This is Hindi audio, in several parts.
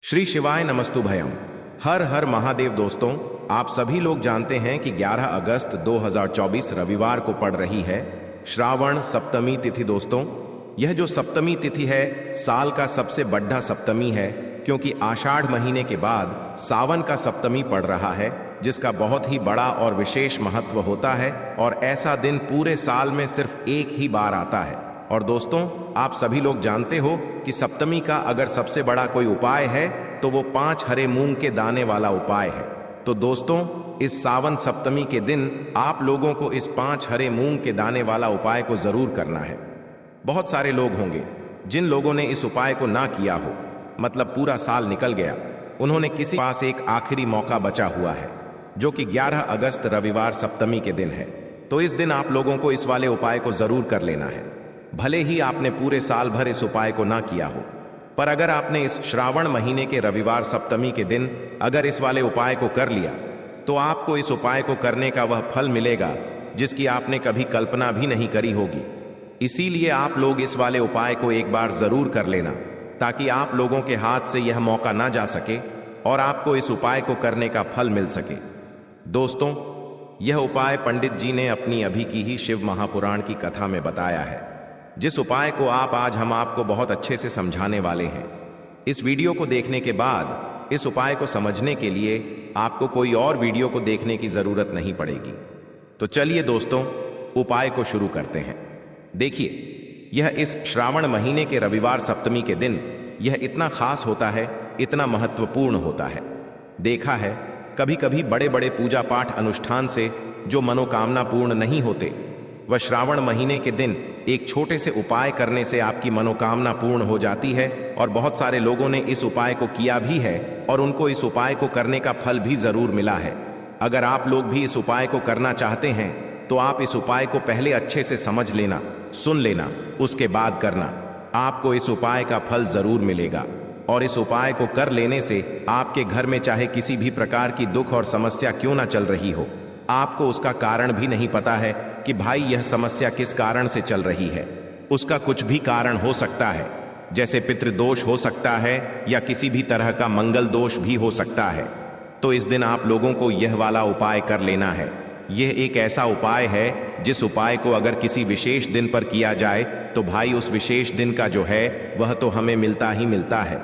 श्री शिवाय नमस्तुभयम। हर हर महादेव। दोस्तों, आप सभी लोग जानते हैं कि 11 अगस्त 2024 रविवार को पड़ रही है श्रावण सप्तमी तिथि। दोस्तों, यह जो सप्तमी तिथि है साल का सबसे बड़ा सप्तमी है, क्योंकि आषाढ़ महीने के बाद सावन का सप्तमी पड़ रहा है, जिसका बहुत ही बड़ा और विशेष महत्व होता है। और ऐसा दिन पूरे साल में सिर्फ एक ही बार आता है। और दोस्तों, आप सभी लोग जानते हो कि सप्तमी का अगर सबसे बड़ा कोई उपाय है तो वो 5 हरे मूंग के दाने वाला उपाय है। तो दोस्तों, इस सावन सप्तमी के दिन आप लोगों को इस 5 हरे मूंग के दाने वाला उपाय को जरूर करना है। बहुत सारे लोग होंगे जिन लोगों ने इस उपाय को ना किया हो, मतलब पूरा साल निकल गया, उन्होंने किसी पास एक आखिरी मौका बचा हुआ है, जो कि 11 अगस्त रविवार सप्तमी के दिन है। तो इस दिन आप लोगों को इस वाले उपाय को जरूर कर लेना है, भले ही आपने पूरे साल भर इस उपाय को ना किया हो। पर अगर आपने इस श्रावण महीने के रविवार सप्तमी के दिन अगर इस वाले उपाय को कर लिया, तो आपको इस उपाय को करने का वह फल मिलेगा जिसकी आपने कभी कल्पना भी नहीं करी होगी। इसीलिए आप लोग इस वाले उपाय को एक बार जरूर कर लेना, ताकि आप लोगों के हाथ से यह मौका ना जा सके और आपको इस उपाय को करने का फल मिल सके। दोस्तों, यह उपाय पंडित जी ने अपनी अभी की ही शिव महापुराण की कथा में बताया है, जिस उपाय को आज हम आपको बहुत अच्छे से समझाने वाले हैं। इस वीडियो को देखने के बाद इस उपाय को समझने के लिए आपको कोई और वीडियो को देखने की जरूरत नहीं पड़ेगी। तो चलिए दोस्तों, उपाय को शुरू करते हैं। देखिए, यह इस श्रावण महीने के रविवार सप्तमी के दिन यह इतना खास होता है, इतना महत्वपूर्ण होता है। देखा है, कभी कभी बड़े बड़े पूजा पाठ अनुष्ठान से जो मनोकामना पूर्ण नहीं होते, वह श्रावण महीने के दिन एक छोटे से उपाय करने से आपकी मनोकामना पूर्ण हो जाती है। और बहुत सारे लोगों ने इस उपाय को किया भी है और उनको इस उपाय को करने का फल भी जरूर मिला है। अगर आप लोग भी इस उपाय को करना चाहते हैं तो आप इस उपाय को पहले अच्छे से समझ लेना, सुन लेना, उसके बाद करना। आपको इस उपाय का फल जरूर मिलेगा। और इस उपाय को कर लेने से आपके घर में चाहे किसी भी प्रकार की दुख और समस्या क्यों ना चल रही हो, आपको उसका कारण भी नहीं पता है कि भाई यह समस्या किस कारण से चल रही है। उसका कुछ भी कारण हो सकता है, जैसे पितृदोष हो सकता है या किसी भी तरह का मंगल दोष भी हो सकता है। तो इस दिन आप लोगों को यह वाला उपाय कर लेना है। यह एक ऐसा उपाय है जिस उपाय को अगर किसी विशेष दिन पर किया जाए तो भाई उस विशेष दिन का जो है वह तो हमें मिलता ही मिलता है।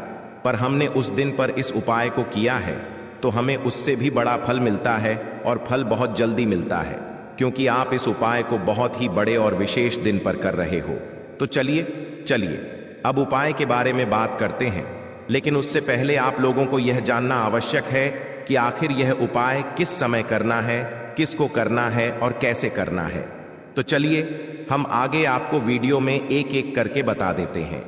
पर हमने उस दिन पर इस उपाय को किया है तो हमें उससे भी बड़ा फल मिलता है, और फल बहुत जल्दी मिलता है, क्योंकि आप इस उपाय को बहुत ही बड़े और विशेष दिन पर कर रहे हो। तो चलिए अब उपाय के बारे में बात करते हैं। लेकिन उससे पहले आप लोगों को यह जानना आवश्यक है कि आखिर यह उपाय किस समय करना है, किसको करना है और कैसे करना है। तो चलिए हम आगे आपको वीडियो में एक एक करके बता देते हैं।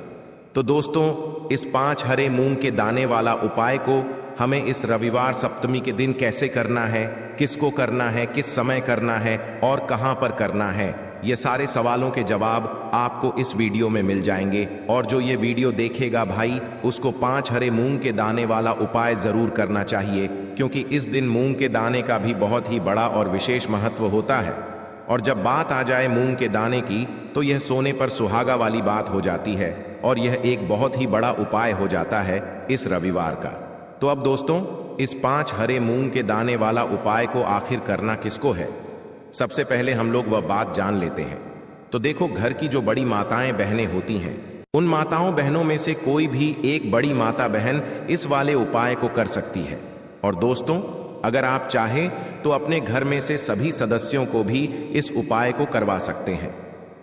तो दोस्तों, इस 5 हरे मूंग के दाने वाला उपाय को हमें इस रविवार सप्तमी के दिन कैसे करना है, किसको करना है, किस समय करना है और कहां पर करना है, ये सारे सवालों के जवाब आपको इस वीडियो में मिल जाएंगे। और जो ये वीडियो देखेगा भाई, उसको 5 हरे मूंग के दाने वाला उपाय जरूर करना चाहिए, क्योंकि इस दिन मूंग के दाने का भी बहुत ही बड़ा और विशेष महत्व होता है। और जब बात आ जाए मूंग के दाने की, तो यह सोने पर सुहागा वाली बात हो जाती है, और यह एक बहुत ही बड़ा उपाय हो जाता है इस रविवार का। तो अब दोस्तों, इस 5 हरे मूंग के दाने वाला उपाय को आखिर करना किसको है, सबसे पहले हम लोग वह बात जान लेते हैं। तो देखो, घर की जो बड़ी माताएं बहनें होती हैं, उन माताओं बहनों में से कोई भी एक बड़ी माता बहन इस वाले उपाय को कर सकती है। और दोस्तों, अगर आप चाहें तो अपने घर में से सभी सदस्यों को भी इस उपाय को करवा सकते हैं।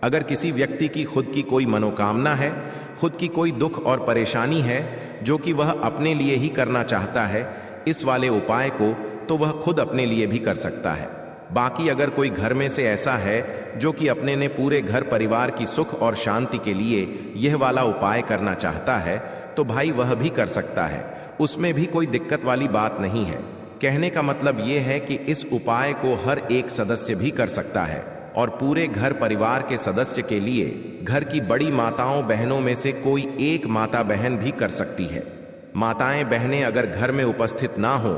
अगर किसी व्यक्ति की खुद की कोई मनोकामना है, खुद की कोई दुख और परेशानी है जो कि वह अपने लिए ही करना चाहता है इस वाले उपाय को, तो वह खुद अपने लिए भी कर सकता है। बाकी अगर कोई घर में से ऐसा है जो कि अपने ने पूरे घर परिवार की सुख और शांति के लिए यह वाला उपाय करना चाहता है, तो भाई वह भी कर सकता है। उसमें भी कोई दिक्कत वाली बात नहीं है। कहने का मतलब यह है कि इस उपाय को हर एक सदस्य भी कर सकता है, और पूरे घर परिवार के सदस्य के लिए घर की बड़ी माताओं बहनों में से कोई एक माता बहन भी कर सकती है। माताएं बहनें अगर घर में उपस्थित ना हो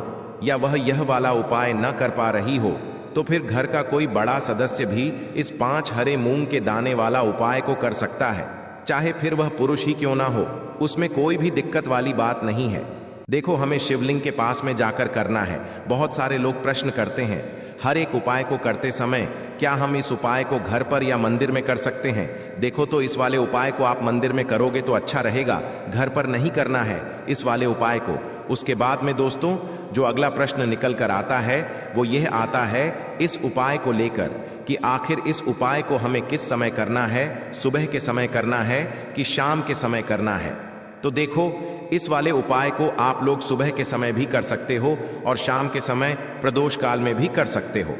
या वह यह वाला उपाय न कर पा रही हो, तो फिर घर का कोई बड़ा सदस्य भी इस 5 हरे मूंग के दाने वाला उपाय को कर सकता है, चाहे फिर वह पुरुष ही क्यों ना हो। उसमें कोई भी दिक्कत वाली बात नहीं है। देखो, हमें शिवलिंग के पास में जाकर करना है। बहुत सारे लोग प्रश्न करते हैं, हर एक उपाय को करते समय क्या हम इस उपाय को घर पर या मंदिर में कर सकते हैं? देखो, तो इस वाले उपाय को आप मंदिर में करोगे तो अच्छा रहेगा, घर पर नहीं करना है इस वाले उपाय को। उसके बाद में दोस्तों, जो अगला प्रश्न निकल कर आता है वो यह आता है इस उपाय को लेकर कि आखिर इस उपाय को हमें किस समय करना है, सुबह के समय करना है कि शाम के समय करना है? तो देखो, इस वाले उपाय को आप लोग सुबह के समय भी कर सकते हो और शाम के समय प्रदोष काल में भी कर सकते हो।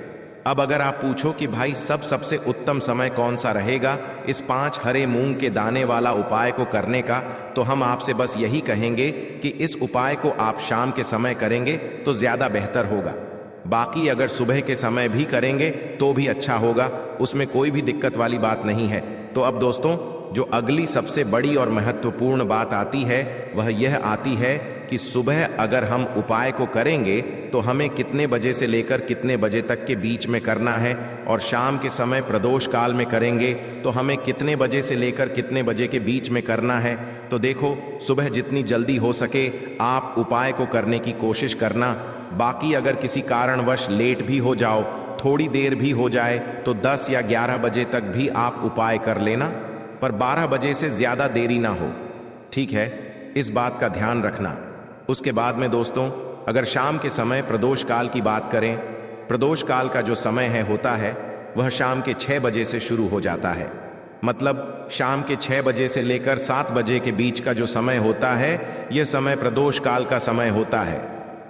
अब अगर आप पूछो कि भाई सबसे उत्तम समय कौन सा रहेगा इस 5 हरे मूंग के दाने वाला उपाय को करने का, तो हम आपसे बस यही कहेंगे कि इस उपाय को आप शाम के समय करेंगे तो ज्यादा बेहतर होगा। बाकी अगर सुबह के समय भी करेंगे तो भी अच्छा होगा, उसमें कोई भी दिक्कत वाली बात नहीं है। तो अब दोस्तों, जो अगली सबसे बड़ी और महत्वपूर्ण बात आती है वह यह आती है कि सुबह अगर हम उपाय को करेंगे तो हमें कितने बजे से लेकर कितने बजे तक के बीच में करना है, और शाम के समय प्रदोष काल में करेंगे तो हमें कितने बजे से लेकर कितने बजे के बीच में करना है। तो देखो, सुबह जितनी जल्दी हो सके आप उपाय को करने की कोशिश करना। बाकी अगर किसी कारणवश लेट भी हो जाओ, थोड़ी देर भी हो जाए, तो 10 या 11 बजे तक भी आप उपाय कर लेना, पर 12 बजे से ज्यादा देरी ना हो, ठीक है? इस बात का ध्यान रखना। उसके बाद में दोस्तों, अगर शाम के समय प्रदोष काल की बात करें, प्रदोष काल का जो समय होता है वह शाम के 6 बजे से शुरू हो जाता है। मतलब शाम के 6 बजे से लेकर 7 बजे के बीच का जो समय होता है यह समय प्रदोष काल का समय होता है।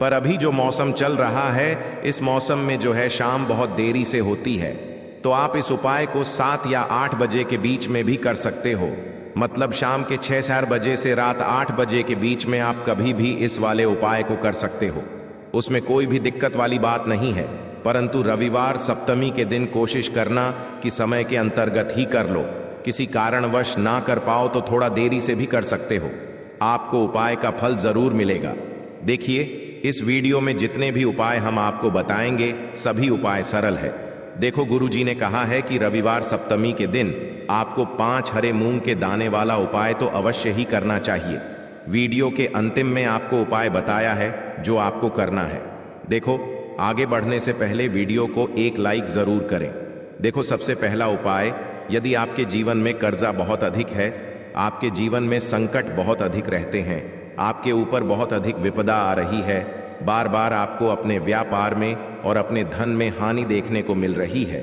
पर अभी जो मौसम चल रहा है, इस मौसम में जो है शाम बहुत देरी से होती है, तो आप इस उपाय को 7 या 8 बजे के बीच में भी कर सकते हो। मतलब शाम के 6-4 बजे से रात 8 बजे के बीच में आप कभी भी इस वाले उपाय को कर सकते हो, उसमें कोई भी दिक्कत वाली बात नहीं है। परंतु रविवार सप्तमी के दिन कोशिश करना कि समय के अंतर्गत ही कर लो। किसी कारणवश ना कर पाओ तो थोड़ा देरी से भी कर सकते हो, आपको उपाय का फल जरूर मिलेगा। देखिए, इस वीडियो में जितने भी उपाय हम आपको बताएंगे सभी उपाय सरल है। देखो, गुरुजी ने कहा है कि रविवार सप्तमी के दिन आपको 5 हरे मूंग के दाने वाला उपाय तो अवश्य ही करना चाहिए। वीडियो के अंतिम में आपको उपाय बताया है जो आपको करना है। देखो, आगे बढ़ने से पहले वीडियो को एक लाइक जरूर करें। देखो, सबसे पहला उपाय, यदि आपके जीवन में कर्जा बहुत अधिक है, आपके जीवन में संकट बहुत अधिक रहते हैं, आपके ऊपर बहुत अधिक विपदा आ रही है, बार बार आपको अपने व्यापार में और अपने धन में हानि देखने को मिल रही है,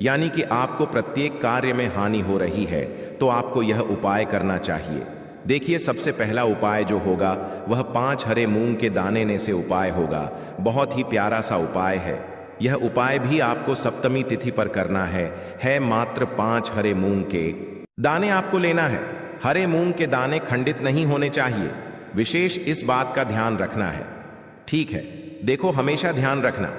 यानी कि आपको प्रत्येक कार्य में हानि हो रही है, तो आपको यह उपाय करना चाहिए। देखिए, सबसे पहला उपाय जो होगा वह 5 हरे मूंग के दाने ने से उपाय होगा। बहुत ही प्यारा सा उपाय है। यह उपाय भी आपको सप्तमी तिथि पर करना है मात्र 5 हरे मूंग के दाने आपको लेना है। हरे मूंग के दाने खंडित नहीं होने चाहिए, विशेष इस बात का ध्यान रखना है, ठीक है? देखो, हमेशा ध्यान रखना,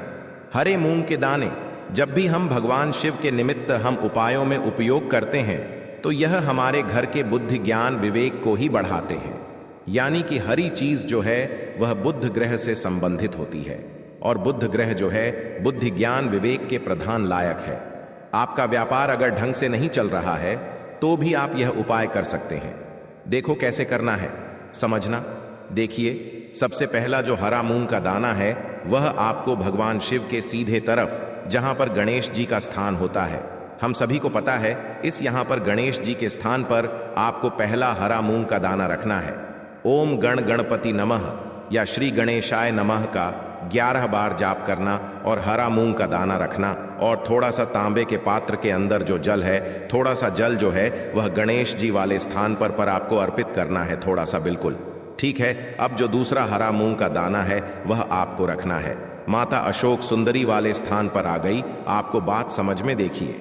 हरे मूंग के दाने जब भी हम भगवान शिव के निमित्त हम उपायों में उपयोग करते हैं तो यह हमारे घर के बुद्धि ज्ञान विवेक को ही बढ़ाते हैं। यानी कि हरी चीज जो है वह बुध ग्रह से संबंधित होती है, और बुध ग्रह जो है बुद्धि ज्ञान विवेक के प्रधान लायक है। आपका व्यापार अगर ढंग से नहीं चल रहा है तो भी आप यह उपाय कर सकते हैं। देखो कैसे करना है, समझना। देखिए, सबसे पहला जो हरा मूंग का दाना है वह आपको भगवान शिव के सीधे तरफ, जहां पर गणेश जी का स्थान होता है, हम सभी को पता है, इस यहां पर गणेश जी के स्थान पर आपको पहला हरा मूंग का दाना रखना है। ओम गण गणपति नमः या श्री गणेशाय नमः का 11 बार जाप करना और हरा मूंग का दाना रखना, और थोड़ा सा तांबे के पात्र के अंदर जो जल है, थोड़ा सा जल जो है वह गणेश जी वाले स्थान पर आपको अर्पित करना है, थोड़ा सा, बिल्कुल ठीक है। अब जो दूसरा हरा मूंग का दाना है वह आपको रखना है माता अशोक सुंदरी वाले स्थान पर आ गई, आपको बात समझ में। देखिए,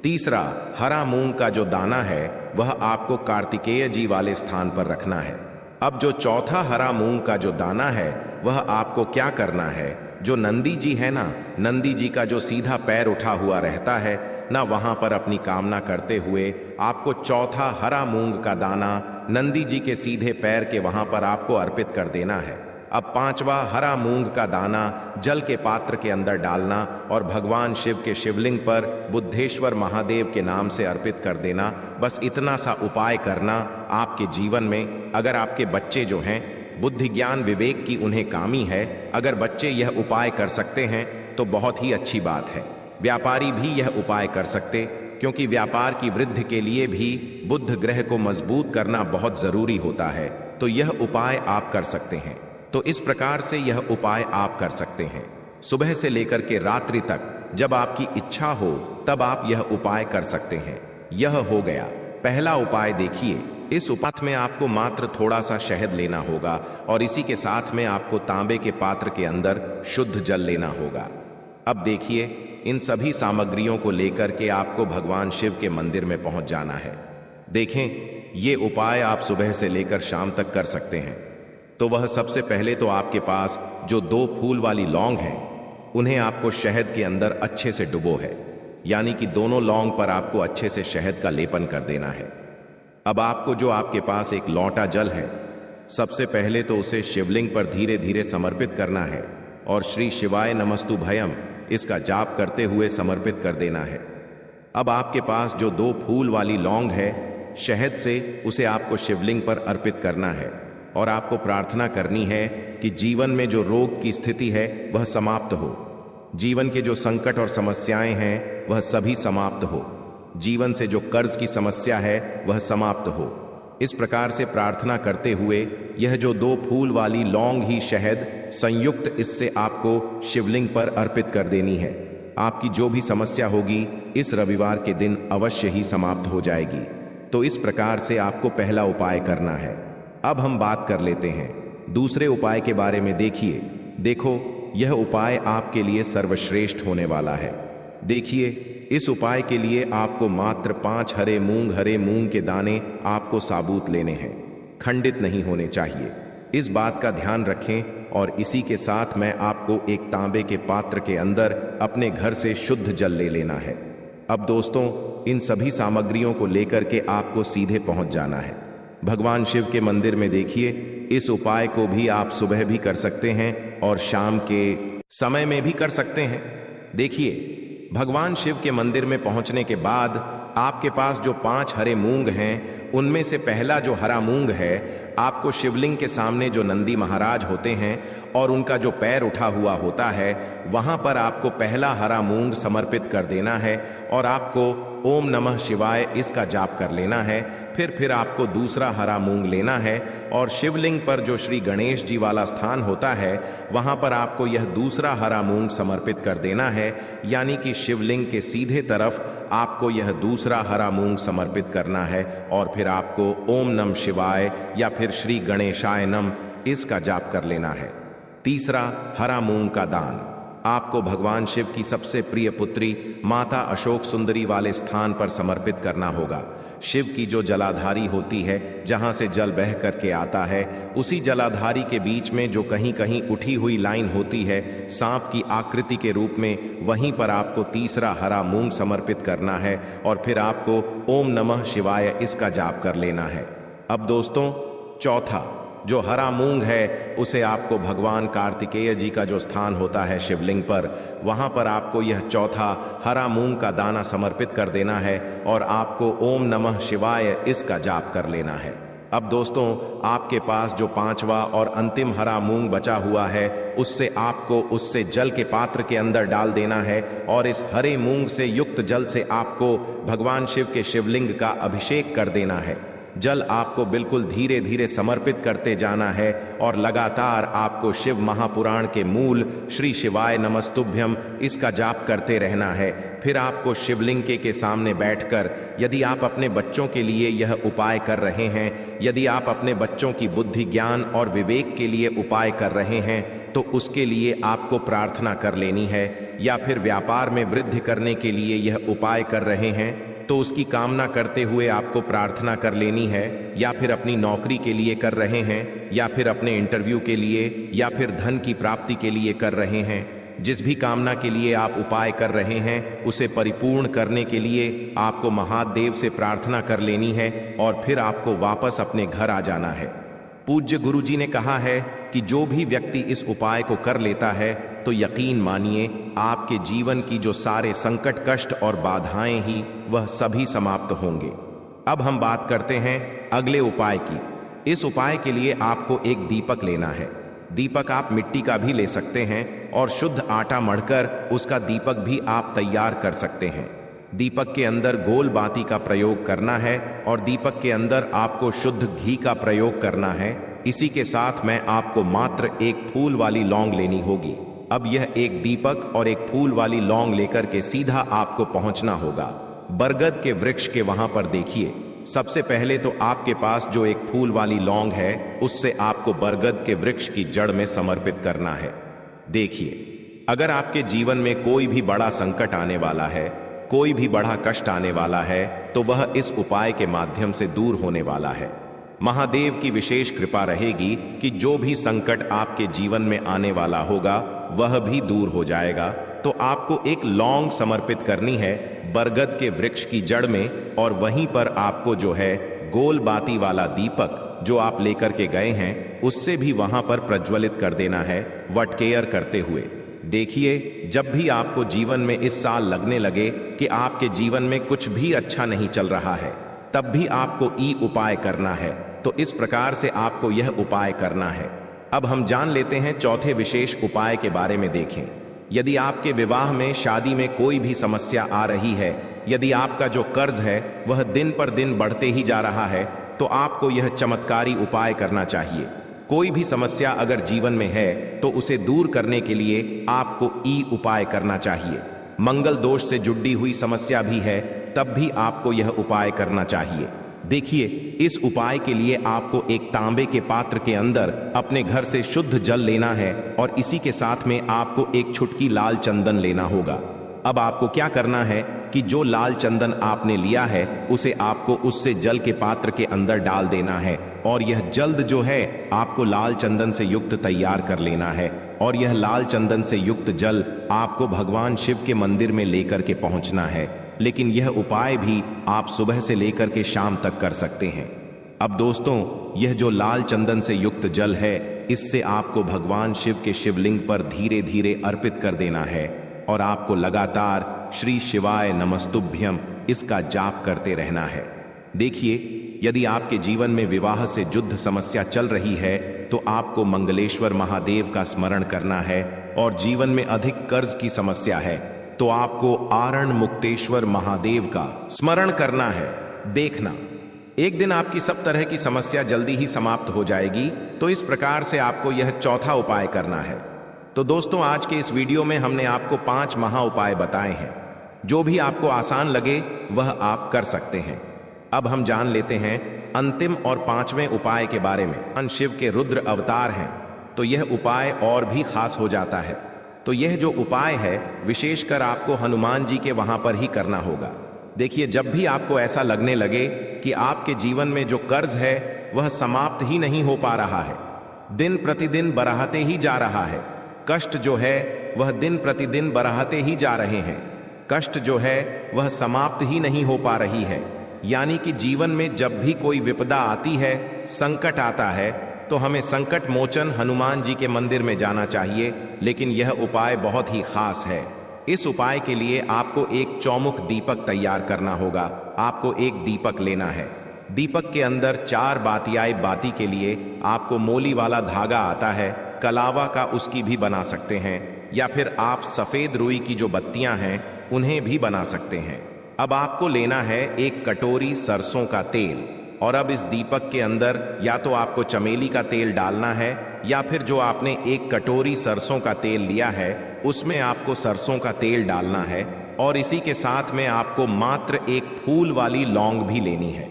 तीसरा हरा मूंग का जो दाना है वह आपको कार्तिकेय जी वाले स्थान पर रखना है। अब जो चौथा हरा मूंग का जो दाना है वह आपको क्या करना है, जो नंदी जी है ना, नंदी जी का जो सीधा पैर उठा हुआ रहता है ना, वहां पर अपनी कामना करते हुए आपको चौथा हरा मूंग का दाना नंदी जी के सीधे पैर के वहां पर आपको अर्पित कर देना है। अब पांचवा हरा मूंग का दाना जल के पात्र के अंदर डालना और भगवान शिव के शिवलिंग पर बुद्धेश्वर महादेव के नाम से अर्पित कर देना। बस इतना सा उपाय करना। आपके जीवन में अगर आपके बच्चे जो हैं बुद्धि ज्ञान विवेक की उन्हें कामी है। अगर बच्चे यह उपाय कर सकते हैं तो बहुत ही अच्छी बात है। व्यापारी भी यह उपाय कर सकते, क्योंकि व्यापार की वृद्धि के लिए भी बुध ग्रह को मजबूत करना बहुत जरूरी होता है। तो यह उपाय आप कर सकते हैं। तो इस प्रकार से यह उपाय आप कर सकते हैं। सुबह से लेकर के रात्रि तक जब आपकी इच्छा हो तब आप यह उपाय कर सकते हैं। यह हो गया पहला उपाय। देखिए, इस उपाय में आपको मात्र थोड़ा सा शहद लेना होगा और इसी के साथ में आपको तांबे के पात्र के अंदर शुद्ध जल लेना होगा। अब देखिए, इन सभी सामग्रियों को लेकर के आपको भगवान शिव के मंदिर में पहुंच जाना है। देखें, ये उपाय आप सुबह से लेकर शाम तक कर सकते हैं। तो वह सबसे पहले तो आपके पास जो 2 फूल वाली लौंग हैं, उन्हें आपको शहद के अंदर अच्छे से डुबो है, यानी कि दोनों लौंग पर आपको अच्छे से शहद का लेपन कर देना है। अब आपको जो आपके पास एक लोटा जल है, सबसे पहले तो उसे शिवलिंग पर धीरे धीरे समर्पित करना है और श्री शिवाय नमस्तुभयम इसका जाप करते हुए समर्पित कर देना है। अब आपके पास जो 2 फूल वाली लौंग है, शहद से उसे आपको शिवलिंग पर अर्पित करना है और आपको प्रार्थना करनी है कि जीवन में जो रोग की स्थिति है वह समाप्त हो, जीवन के जो संकट और समस्याएं हैं वह सभी समाप्त हो, जीवन से जो कर्ज की समस्या है वह समाप्त हो। इस प्रकार से प्रार्थना करते हुए यह जो 2 फूल वाली लौंग ही शहद संयुक्त इससे आपको शिवलिंग पर अर्पित कर देनी है। आपकी जो भी समस्या होगी इस रविवार के दिन अवश्य ही समाप्त हो जाएगी। तो इस प्रकार से आपको पहला उपाय करना है। अब हम बात कर लेते हैं दूसरे उपाय के बारे में। देखो, यह उपाय आपके लिए सर्वश्रेष्ठ होने वाला है। देखिए, इस उपाय के लिए आपको मात्र 5 हरे मूंग के दाने आपको साबुत लेने हैं, खंडित नहीं होने चाहिए। इस बात का ध्यान रखें। और इसी के साथ में आपको एक तांबे के पात्र के अंदर अपने घर से शुद्ध जल ले लेना है। अब दोस्तों, इन सभी सामग्रियों को लेकर के आपको सीधे पहुंच जाना है भगवान शिव के मंदिर में। देखिए, इस उपाय को भी आप सुबह भी कर सकते हैं और शाम के समय में भी कर सकते हैं। देखिए, भगवान शिव के मंदिर में पहुंचने के बाद आपके पास जो 5 हरे मूंग हैं, उनमें से पहला जो हरा मूंग है, आपको शिवलिंग के सामने जो नंदी महाराज होते हैं और उनका जो पैर उठा हुआ होता है, वहां पर आपको पहला हरा मूंग समर्पित कर देना है और आपको ओम नमः शिवाय इसका जाप कर लेना है। फिर आपको दूसरा हरा मूंग लेना है और शिवलिंग पर जो श्री गणेश जी वाला स्थान होता है, वहां पर आपको यह दूसरा हरा मूंग समर्पित कर देना है, यानी कि शिवलिंग के सीधे तरफ आपको यह दूसरा हरा मूंग समर्पित करना है और फिर आपको ओम नम शिवाय या फिर श्री गणेशाय नम इसका जाप कर लेना है। तीसरा हरा मूंग का दान आपको भगवान शिव की सबसे प्रिय पुत्री माता अशोक सुंदरी वाले स्थान पर समर्पित करना होगा। शिव की जो जलाधारी होती है, जहां से जल बह करके आता है, उसी जलाधारी के बीच में जो कहीं कहीं उठी हुई लाइन होती है सांप की आकृति के रूप में, वहीं पर आपको तीसरा हरा मूंग समर्पित करना है और फिर आपको ओम नमः शिवाय इसका जाप कर लेना है। अब दोस्तों, चौथा जो हरा मूंग है उसे आपको भगवान कार्तिकेय जी का जो स्थान होता है शिवलिंग पर, वहां पर आपको यह चौथा हरा मूंग का दाना समर्पित कर देना है और आपको ओम नमः शिवाय इसका जाप कर लेना है। अब दोस्तों, आपके पास जो 5वां और अंतिम हरा मूंग बचा हुआ है, उससे आपको उससे जल के पात्र के अंदर डाल देना है और इस हरे मूंग से युक्त जल से आपको भगवान शिव के शिवलिंग का अभिषेक कर देना है। जल आपको बिल्कुल धीरे धीरे समर्पित करते जाना है और लगातार आपको शिव महापुराण के मूल श्री शिवाय नमस्तुभ्यम इसका जाप करते रहना है। फिर आपको शिवलिंग के सामने बैठकर, यदि आप अपने बच्चों के लिए यह उपाय कर रहे हैं, यदि आप अपने बच्चों की बुद्धि ज्ञान और विवेक के लिए उपाय कर रहे हैं, तो उसके लिए आपको प्रार्थना कर लेनी है। या फिर व्यापार में वृद्धि करने के लिए यह उपाय कर रहे हैं, तो उसकी कामना करते हुए आपको प्रार्थना कर लेनी है। या फिर अपनी नौकरी के लिए कर रहे हैं, या फिर अपने इंटरव्यू के लिए, या फिर धन की प्राप्ति के लिए कर रहे हैं, जिस भी कामना के लिए आप उपाय कर रहे हैं, उसे परिपूर्ण करने के लिए आपको महादेव से प्रार्थना कर लेनी है और फिर आपको वापस अपने घर आ जाना है। पूज्य गुरु जी ने कहा है कि जो भी व्यक्ति इस उपाय को कर लेता है, तो यकीन मानिए आपके जीवन की जो सारे संकट, कष्ट और बाधाएं ही वह सभी समाप्त होंगे। अब हम बात करते हैं अगले उपाय की। इस उपाय के लिए आपको एक दीपक लेना है। दीपक आप मिट्टी का भी ले सकते हैं और शुद्ध आटा मढ़कर उसका दीपक भी आप तैयार कर सकते हैं। दीपक के अंदर गोल बाती का प्रयोग करना है और दीपक के अंदर आपको शुद्ध घी का प्रयोग करना है। इसी के साथ में आपको मात्र एक फूल वाली लौंग लेनी होगी। अब यह एक दीपक और एक फूल वाली लौंग लेकर के सीधा आपको पहुंचना होगा बरगद के वृक्ष के वहां पर। देखिए, सबसे पहले तो आपके पास जो एक फूल वाली लौंग है उससे आपको बरगद के वृक्ष की जड़ में समर्पित करना है। देखिए, अगर आपके जीवन में कोई भी बड़ा संकट आने वाला है, कोई भी बड़ा कष्ट आने वाला है, तो वह इस उपाय के माध्यम से दूर होने वाला है। महादेव की विशेष कृपा रहेगी कि जो भी संकट आपके जीवन में आने वाला होगा वह भी दूर हो जाएगा। तो आपको एक लौंग समर्पित करनी है बरगद के वृक्ष की जड़ में, और वहीं पर आपको जो है गोल बाती वाला दीपक जो आप लेकर के गए हैं उससे भी वहां पर प्रज्वलित कर देना है वटकेयर करते हुए। देखिए, जब भी आपको जीवन में इस साल लगने लगे कि आपके जीवन में कुछ भी अच्छा नहीं चल रहा है, तब भी आपको ई उपाय करना है। तो इस प्रकार से आपको यह उपाय करना है। अब हम जान लेते हैं चौथे विशेष उपाय के बारे में। देखें, यदि आपके विवाह में, शादी में कोई भी समस्या आ रही है, यदि आपका जो कर्ज है वह दिन पर दिन बढ़ते ही जा रहा है, तो आपको यह चमत्कारी उपाय करना चाहिए। कोई भी समस्या अगर जीवन में है तो उसे दूर करने के लिए आपको ई उपाय करना चाहिए। मंगल दोष से जुड़ी हुई समस्या भी है तब भी आपको यह उपाय करना चाहिए। देखिए, इस उपाय के लिए आपको एक तांबे के पात्र के अंदर अपने घर से शुद्ध जल लेना है और इसी के साथ में आपको एक छुटकी लाल चंदन लेना होगा। अब आपको क्या करना है कि जो लाल चंदन आपने लिया है उसे आपको उससे जल के पात्र के अंदर डाल देना है, और यह जल्द जो है आपको लाल चंदन से युक्त तैयार कर लेना है। और यह लाल चंदन से युक्त जल आपको भगवान शिव के मंदिर में लेकर के पहुंचना है। लेकिन यह उपाय भी आप सुबह से लेकर के शाम तक कर सकते हैं। अब दोस्तों, यह जो लाल चंदन से युक्त जल है, इससे आपको भगवान शिव के शिवलिंग पर धीरे धीरे अर्पित कर देना है और आपको लगातार श्री शिवाय नमस्तुभ्यम इसका जाप करते रहना है। देखिए, यदि आपके जीवन में विवाह से जुद्ध समस्या चल रही है तो आपको मंगलेश्वर महादेव का स्मरण करना है, और जीवन में अधिक कर्ज की समस्या है तो आपको आरण मुक्तेश्वर महादेव का स्मरण करना है। देखना, एक दिन आपकी सब तरह की समस्या जल्दी ही समाप्त हो जाएगी। तो इस प्रकार से आपको यह चौथा उपाय करना है। तो दोस्तों, आज के इस वीडियो में हमने आपको 5 महा उपाय बताए हैं। जो भी आपको आसान लगे वह आप कर सकते हैं। अब हम जान लेते हैं अंतिम और 5वें उपाय के बारे में। भगवान शिव के रुद्र अवतार हैं तो यह उपाय और भी खास हो जाता है। तो यह जो उपाय है विशेषकर आपको हनुमान जी के वहां पर ही करना होगा। देखिए, जब भी आपको ऐसा लगने लगे कि आपके जीवन में जो कर्ज है वह समाप्त ही नहीं हो पा रहा है, दिन प्रतिदिन बढ़ाते ही जा रहा है, कष्ट जो है वह दिन प्रतिदिन बढ़ाते ही जा रहे हैं, कष्ट जो है वह समाप्त ही नहीं हो पा रही है, यानी कि जीवन में जब भी कोई विपदा आती है, संकट आता है, तो हमें संकट मोचन हनुमान जी के मंदिर में जाना चाहिए। लेकिन यह उपाय बहुत ही खास है। इस उपाय के लिए आपको एक चौमुख दीपक तैयार करना होगा। आपको एक दीपक लेना है। दीपक के अंदर 4 बातियाए बाती के लिए आपको मोली वाला धागा आता है, कलावा का उसकी भी बना सकते हैं, या फिर आप सफेद रुई की जो बत्तियां हैं उन्हें भी बना सकते हैं। अब आपको लेना है एक कटोरी सरसों का तेल, और अब इस दीपक के अंदर या तो आपको चमेली का तेल डालना है, या फिर जो आपने एक कटोरी सरसों का तेल लिया है उसमें आपको सरसों का तेल डालना है, और इसी के साथ में आपको मात्र एक फूल वाली लौंग भी लेनी है।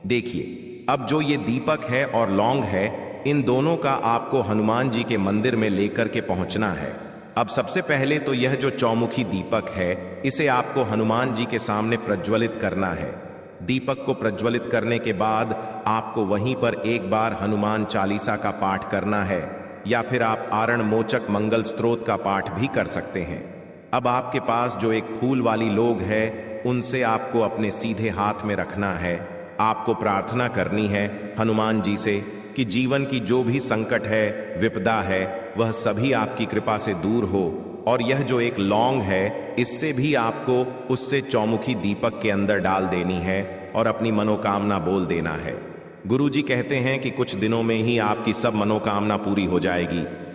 देखिए, अब जो ये दीपक है और लौंग है, इन दोनों का आपको हनुमान जी के मंदिर में लेकर के पहुंचना है। अब सबसे पहले तो यह जो चौमुखी दीपक है इसे आपको हनुमान जी के सामने प्रज्वलित करना है। दीपक को प्रज्वलित करने के बाद आपको वहीं पर एक बार हनुमान चालीसा का पाठ करना है, या फिर आप आरण मोचक मंगल स्तोत्र का पाठ भी कर सकते हैं। अब आपके पास जो एक फूल वाली लौंग है उनसे आपको अपने सीधे हाथ में रखना है। आपको प्रार्थना करनी है हनुमान जी से कि जीवन की जो भी संकट है, विपदा है, वह सभी आपकी कृपा से दूर हो। और यह जो एक लौंग है इससे भी आपको उससे चौमुखी दीपक के अंदर डाल देनी है और अपनी मनोकामना बोल देना है। गुरुजी कहते हैं कि कुछ दिनों में ही आपकी सब मनोकामना पूरी हो जाएगी।